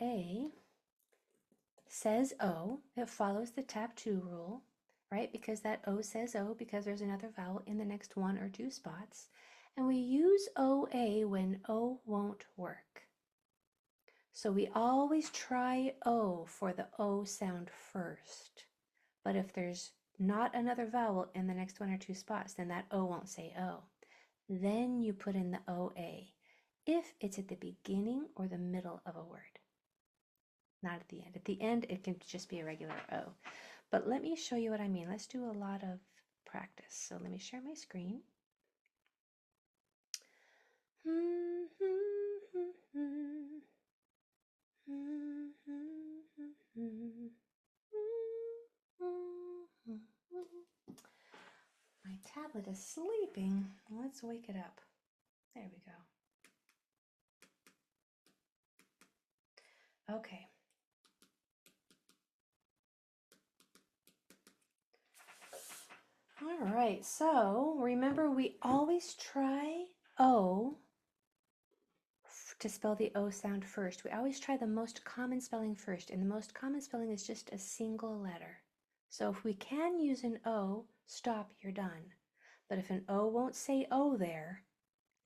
OA says O. It follows the tap 2 rule, right? Because that O says O because there's another vowel in the next 1 or 2 spots. And we use OA when O won't work. So we always try O for the O sound first. But if there's not another vowel in the next 1 or 2 spots, then that O won't say O. Then you put in the OA if it's at the beginning or the middle of a word. Not at the end. At the end, it can just be a regular O. But let me show you what I mean. Let's do a lot of practice. So let me share my screen. My tablet is sleeping. Let's wake it up. There we go. Okay. All right, so remember we always try O to spell the O sound first. We always try the most common spelling first, and the most common spelling is just a single letter. So if we can use an O, stop, you're done. But if an O won't say O there,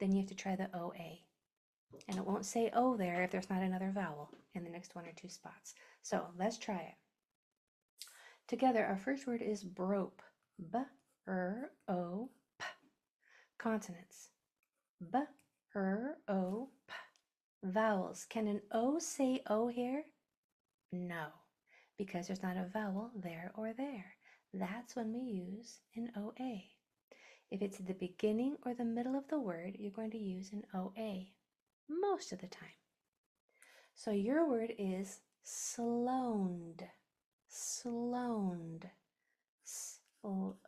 then you have to try the OA. And it won't say O there if there's not another vowel in the next 1 or 2 spots. So let's try it. Together, our first word is brope. B-R-O-P. Consonants. B-R-O-P. Vowels. Can an O say O here? No, because there's not a vowel there or there. That's when we use an OA. If it's at the beginning or the middle of the word, you're going to use an OA most of the time. So your word is sloaned. Sloaned. S-O-N-D.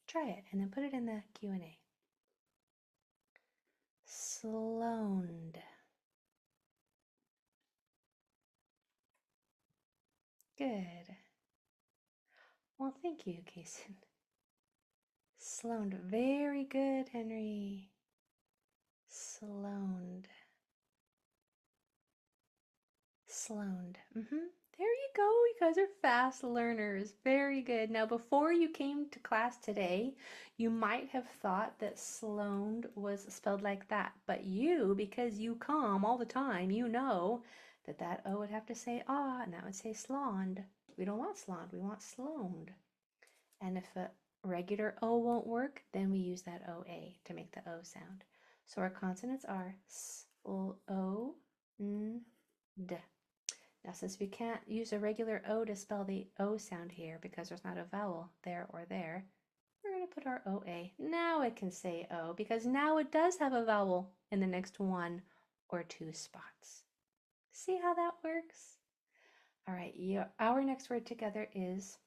Try it and then put it in the Q&A. Sloaned. Good. Well, thank you, Kason. Sloaned. Very good, Henry. Sloaned. Sloaned. There you go. You guys are fast learners. Very good. Now, before you came to class today, you might have thought that sloaned was spelled like that. But you, because you come all the time, you know that that O would have to say ah, and that would say sloned. We don't want sloned. We want sloaned. And if a regular O won't work, then we use that OA to make the O sound. So our consonants are S-O-N-D. Now, since we can't use a regular O to spell the O sound here because there's not a vowel there or there, we're going to put our OA. Now it can say O because now it does have a vowel in the next 1 or 2 spots. See how that works? All right, our next word together is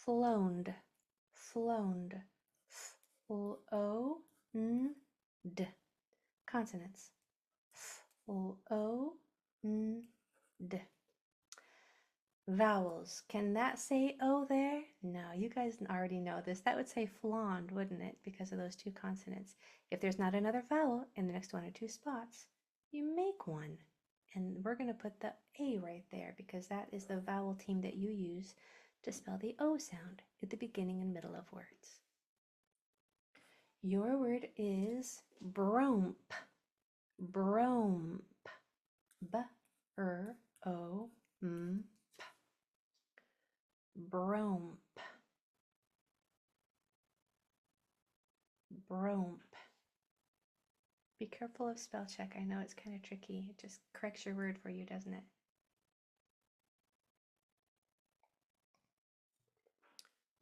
floaned. Floaned. F-O-N-D. Consonants. F-O-N-D. Vowels. Can that say O there? No, you guys already know this. That would say floned, wouldn't it? Because of those 2 consonants. If there's not another vowel in the next 1 or 2 spots, you make one. And we're going to put the A right there because that is the vowel team that you use to spell the O sound at the beginning and middle of words. Your word is bromp. Bromp. B-R-O-M-P. Bromp. Bromp. Be careful of spell check. I know it's kind of tricky. It just corrects your word for you, doesn't it?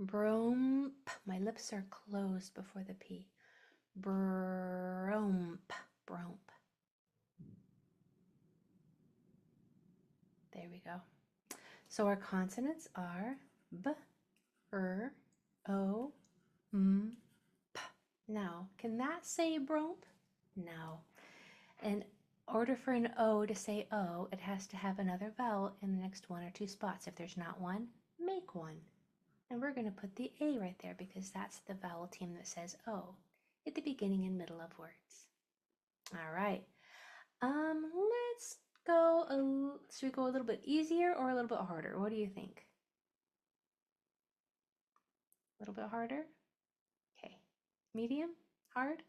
Bromp. My lips are closed before the P. Bromp. Bromp. There we go. So our consonants are B, R, O, M, P. Now, can that say bromp? No. In order for an O to say O, it has to have another vowel in the next 1 or 2 spots. If there's not one, make one. And we're going to put the A right there because that's the vowel team that says O at the beginning and middle of words. All right. Let's go, should we go a little bit easier or a little bit harder? What do you think? A little bit harder? Okay. Medium? Hard?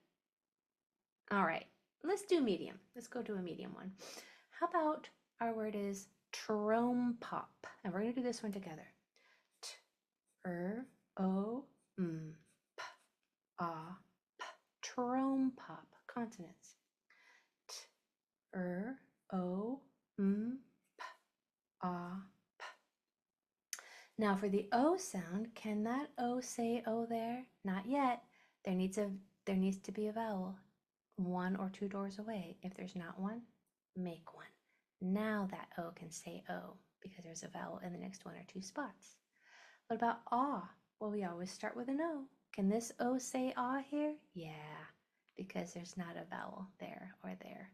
All right. Let's do medium. Let's go to a medium one. How about our word is trompop? And we're going to do this one together. T-r-o-m-p-a-p. Trompop. Consonants. T-r-o-m-p-a-p. Now for the O sound, can that O say O there? Not yet. There needs to be a vowel one or two doors away. If there's not one, make one. Now that O can say O because there's a vowel in the next one or two spots. What about ah? Well, we always start with an O. Can this O say ah here? Yeah, because there's not a vowel there or there.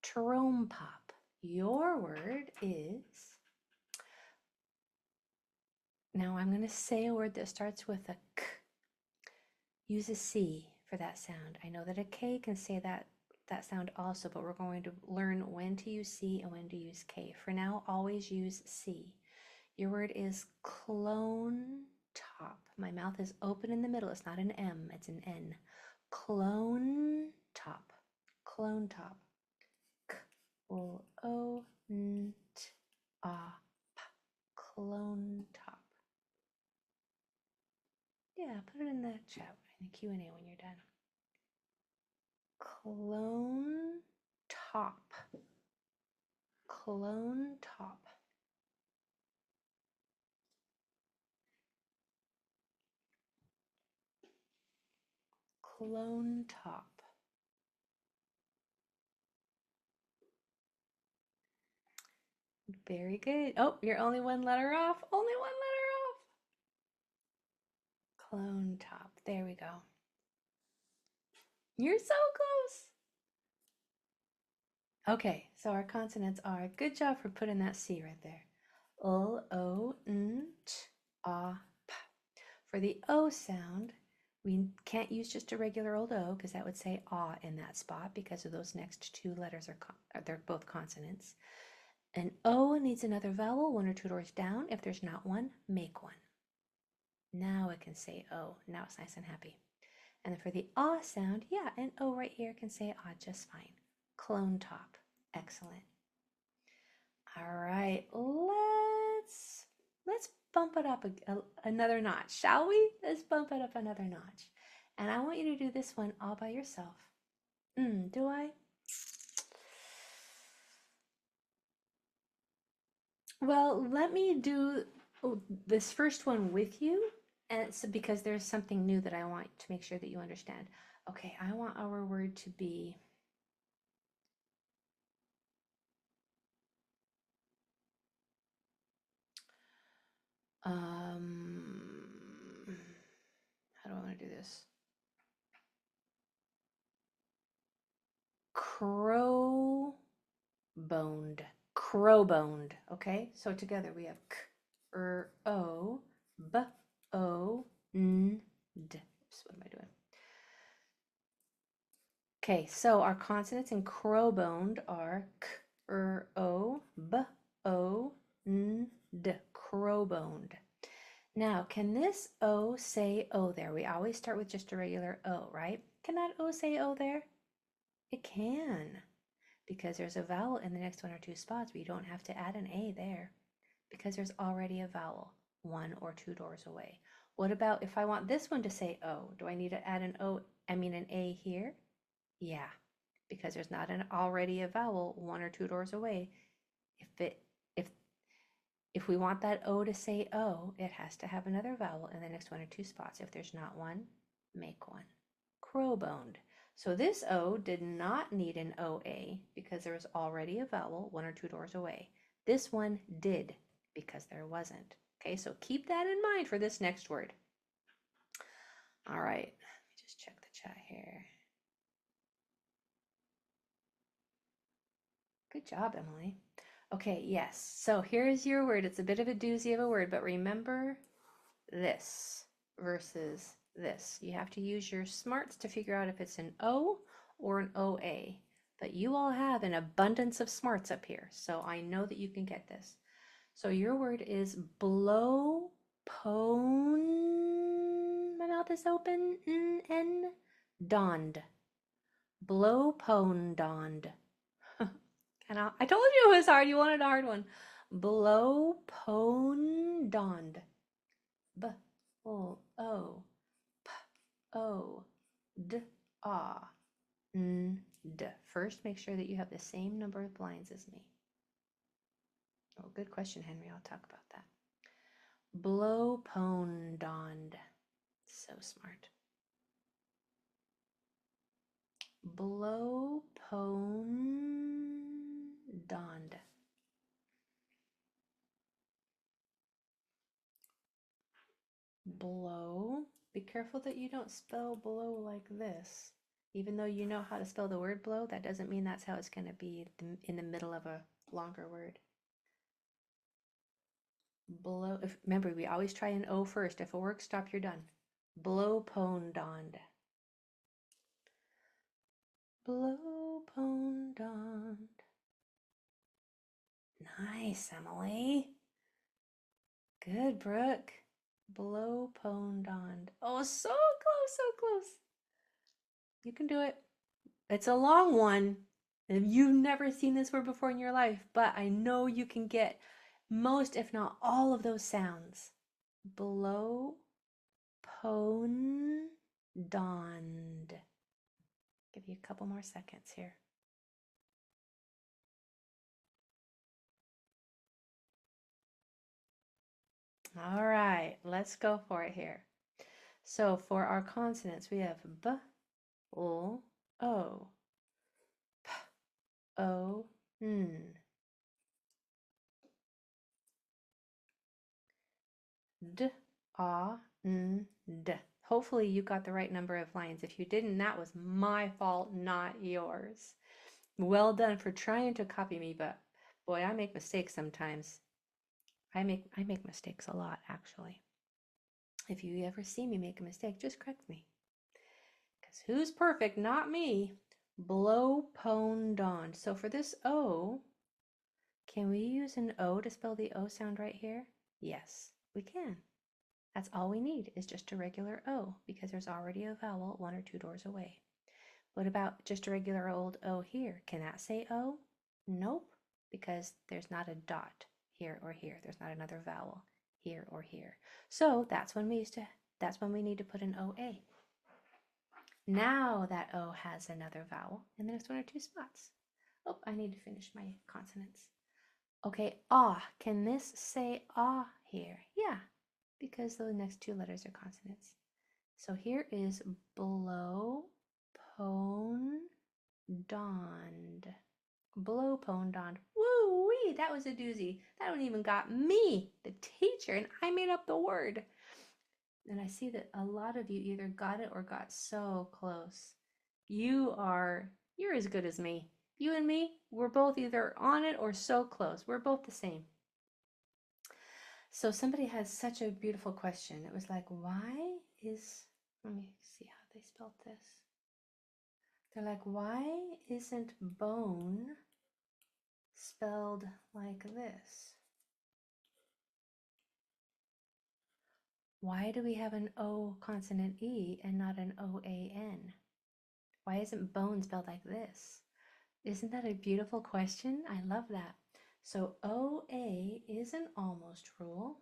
Trompop. Your word is, now I'm going to say a word that starts with a K. Use a C for that sound. I know that a K can say that sound also, but we're going to learn when to use C and when to use K. For now, always use C. Your word is clone top. My mouth is open in the middle. It's not an M, it's an N. Clone top. Clone top. K-l-o-n-t-a-p. Clone top. Yeah, put it in the chat, in the Q&A when you're done. Clone top. Clone top. Clone top. Very good. Oh, you're only one letter off. Only one letter off. Clone top. There we go. You're so close. Okay, so our consonants are, good job for putting that C right there. L-O-N-t-a-p. For the O sound, we can't use just a regular old O because that would say ah in that spot because of those next two letters they're both consonants. An O needs another vowel, one or two doors down. If there's not one, make one. Now it can say O. Now it's nice and happy. And then for the ah sound, yeah, an O right here can say ah just fine. Clone top. Excellent. All right, let's bump it up another notch, shall we? Let's bump it up another notch. And I want you to do this one all by yourself. Do I? Well, let me do this first one with you, and it's because there's something new that I want to make sure that you understand. Okay, I want our word to be how do I want to do this? Crow-boned. Crow-boned. Okay, so together we have k-r-o-b-o-n-d. Oops, what am I doing? Okay, so our consonants in crow-boned are k-r-o-b-o-n-d. Crow-boned. Now, can this O say O there? We always start with just a regular O, right? Can that O say O there? It can, because there's a vowel in the next one or two spots, but you don't have to add an A there, because there's already a vowel one or two doors away. What about if I want this one to say O? Do I need to add an A here? Yeah, because there's not already a vowel one or two doors away. If we want that O to say O, it has to have another vowel in the next one or two spots. If there's not one, make one. Crow-boned. So this O did not need an OA because there was already a vowel one or two doors away. This one did because there wasn't. Okay, so keep that in mind for this next word. All right, let me just check the chat here. Good job, Emily. Okay, yes. So here's your word. It's a bit of a doozy of a word, but remember this versus this. You have to use your smarts to figure out if it's an O or an OA. But you all have an abundance of smarts up here, so I know that you can get this. So your word is blow pone. My mouth is open. N. Donned. Blow pone donned. And I told you it was hard. You wanted a hard one. Blow pone donned. B o o p o d a n d. First, make sure that you have the same number of lines as me. Oh, good question, Henry. I'll talk about that. Blow pone donned. So smart. Blow pone donned. Blow. Be careful that you don't spell blow like this. Even though you know how to spell the word blow, that doesn't mean that's how it's going to be in the middle of a longer word. Blow. Remember, we always try an O first. If it works, stop, you're done. Blow pone donned. Blow pone donned. Nice, Emily. Good, Brooke. Blow pone donned. Oh, so close, so close. You can do it. It's a long one. You've never seen this word before in your life, but I know you can get most, if not all, of those sounds. Blow pone donned. Give you a couple more seconds here. All right, let's go for it here. So for our consonants, we have B, L, O, P, O, N. D, A, N, D. Hopefully you got the right number of lines. If you didn't, that was my fault, not yours. Well done for trying to copy me, but boy, I make mistakes sometimes. I make mistakes a lot, actually. If you ever see me make a mistake, just correct me. Because who's perfect? Not me. Blow pone donned. So for this O, can we use an O to spell the O sound right here? Yes, we can. That's all we need is just a regular O because there's already a vowel 1 or 2 doors away. What about just a regular old O here? Can that say O? Nope, because there's not a dot here or here. There's not another vowel here or here. So that's when we need to put an OA. Now that O has another vowel and there's 1 or 2 spots. Oh, I need to finish my consonants. Okay, ah. Can this say ah here? Yeah, because the next 2 letters are consonants. So here is blow pone donned. Blow pone donned. Woo-wee, that was a doozy. That one even got me, the teacher, and I made up the word. And I see that a lot of you either got it or got so close. You're as good as me. You and me, we're both either on it or so close. We're both the same. So somebody has such a beautiful question. It was like, why is, let me see how they spelled this. They're like, why isn't bone spelled like this? Why do we have an O consonant E and not an O-A-N? Why isn't bone spelled like this? Isn't that a beautiful question? I love that. So OA is an almost rule.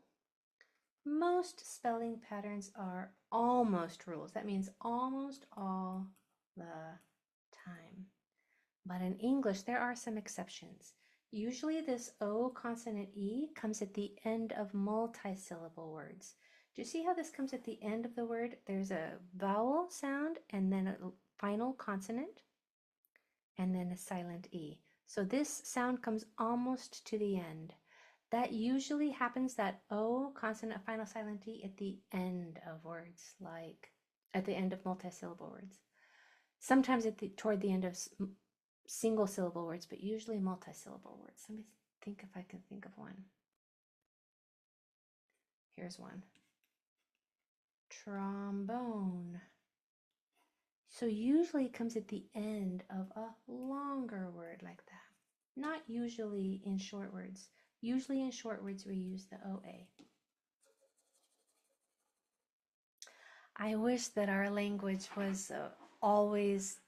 Most spelling patterns are almost rules. That means almost all the time. But in English, there are some exceptions. Usually this O consonant E comes at the end of multisyllable words. Do you see how this comes at the end of the word? There's a vowel sound and then a final consonant and then a silent E. So this sound comes almost to the end. That usually happens, that O consonant final silent E, at the end of words, like at the end of multisyllable words. Sometimes toward the end of single syllable words, but usually multisyllable words. Let me think if I can think of one. Here's one. Trombone. So usually it comes at the end of a longer word like that. Not usually in short words. Usually in short words we use the OA. I wish that our language was always,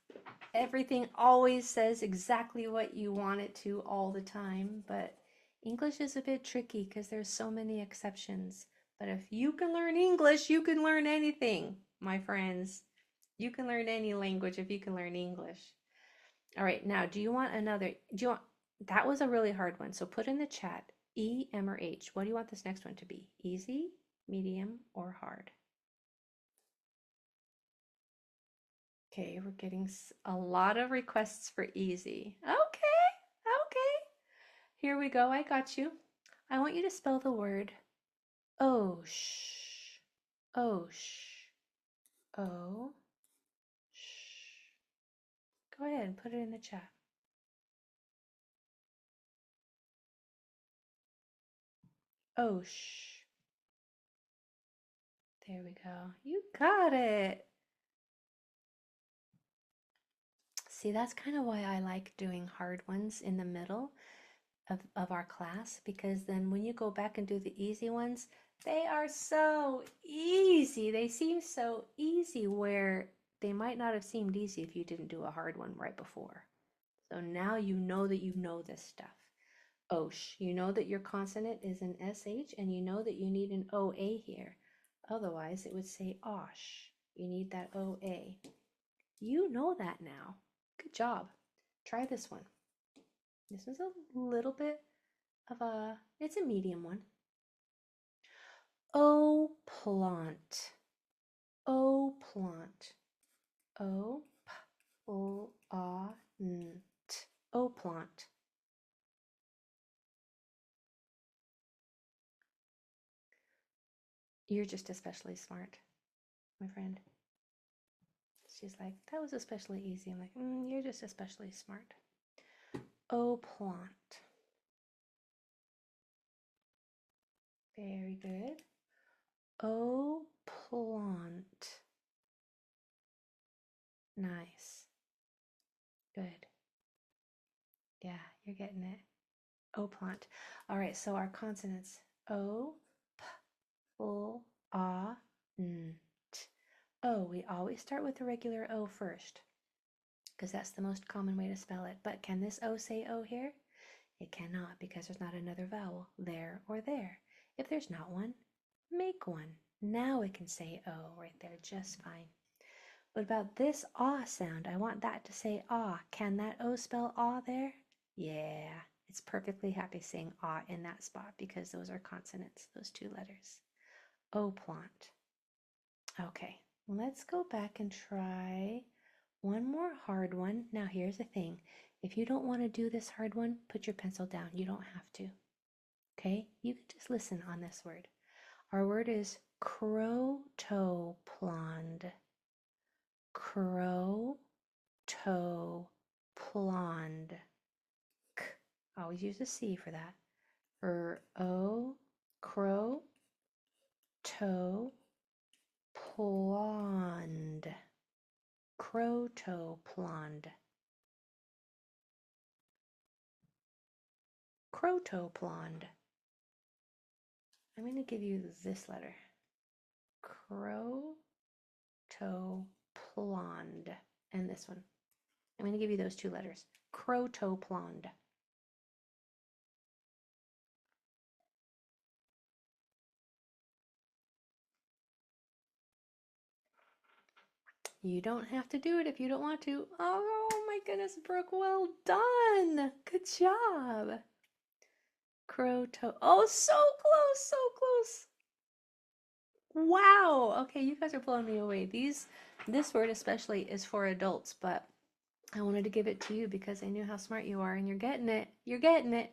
everything always says exactly what you want it to all the time, but English is a bit tricky because there's so many exceptions. But if you can learn English, you can learn anything, my friends. You can learn any language if you can learn English. All right, now do you want another? That was a really hard one. So put in the chat E, M, or H. What do you want this next one to be? Easy, medium, or hard? Okay, we're getting a lot of requests for easy. Okay. Here we go. I got you. I want you to spell the word Osh. Osh. O. Sh. Go ahead and put it in the chat. Osh. There we go. You got it. See, that's kind of why I like doing hard ones in the middle of our class, because then when you go back and do the easy ones, they are so easy. They seem so easy where they might not have seemed easy if you didn't do a hard one right before. So now you know that you know this stuff. Osh, you know that your consonant is an SH and you know that you need an OA here. Otherwise it would say OSH. You need that OA. You know that now. Good job. Try this one. This is a little bit of it's a medium one. O plant. O plant. O p l a n t. O plant. You're just especially smart, my friend. She's like, that was especially easy. I'm like, you're just especially smart. O plant. Very good. O plant. Nice. Good. Yeah, you're getting it. O plant. All right, so our consonants. O, p, l, a, n, t. O, we always start with the regular O first, because that's the most common way to spell it. But can this O say O here? It cannot, because there's not another vowel there or there. If there's not one, make one. Now it can say O right there just fine. What about this ah sound? I want that to say ah. Can that O spell ah there? Yeah, it's perfectly happy saying ah in that spot because those are consonants, those two letters. O plant. Okay, let's go back and try one more hard one. Now here's the thing. If you don't want to do this hard one, put your pencil down. You don't have to. Okay? You can just listen on this word. Our word is crotopland. Crotopland. K. Always use a C for that. O, crow, toe, pond. Crotopland. Crotopland. I'm going to give you this letter. Crotopland. And this one. I'm going to give you those two letters. Crotopland. You don't have to do it if you don't want to. Oh my goodness, Brooke, well done. Good job. Croto. Oh, so close, so close. Wow. Okay, you guys are blowing me away. This word especially is for adults, but I wanted to give it to you because I knew how smart you are and you're getting it. You're getting it.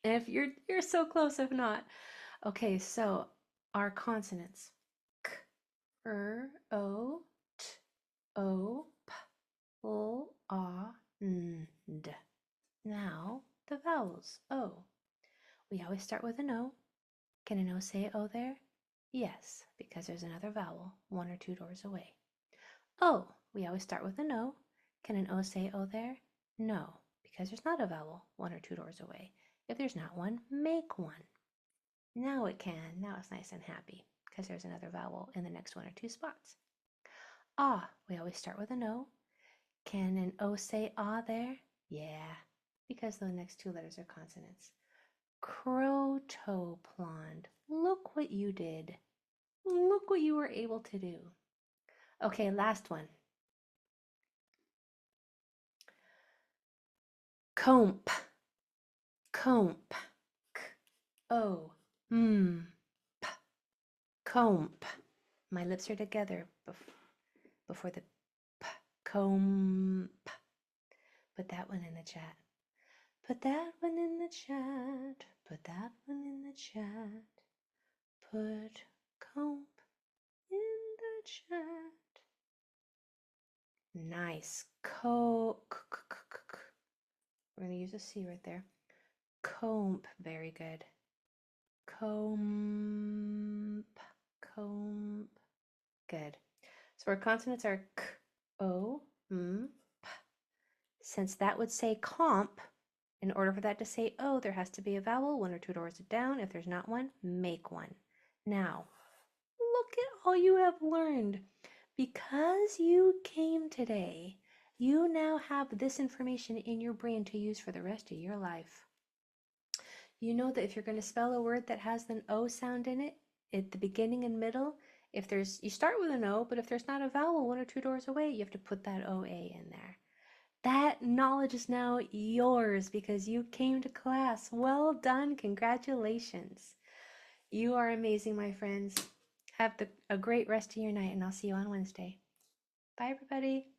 And if you're so close if not. Okay, so our consonants. K, o, t, o, p, l, a, n, d. Now the vowels. O. We always start with an O. Can an O say O there? Yes, because there's another vowel 1 or 2 doors away. O. we always start with an O. Can an O say O there? No, because there's not a vowel 1 or 2 doors away. If there's not one, make one. Now it can. Now it's nice and happy because there's another vowel in the next 1 or 2 spots. Ah, we always start with an O. Can an O say ah there? Yeah, because the next 2 letters are consonants. Crotoplond. Look what you did. Look what you were able to do. Okay, last one. Comp. Comp. O. P. Comp. My lips are together before the P. Comp. Put that one in the chat. Put that one in the chat. Put that one in the chat. Put comp in the chat. Nice. We're going to use a C right there. Comp. Very good. Comp. Comp. Good. So our consonants are k, o, m, p. Since that would say comp, in order for that to say O, there has to be a vowel 1 or 2 doors down. If there's not one, make one. Now, look at all you have learned. Because you came today, you now have this information in your brain to use for the rest of your life. You know that if you're going to spell a word that has an O sound in it, at the beginning and middle, you start with an O, but if there's not a vowel 1 or 2 doors away, you have to put that OA in there. That knowledge is now yours because you came to class. Well done. Congratulations. You are amazing, my friends. Have a great rest of your night, and I'll see you on Wednesday. Bye, everybody.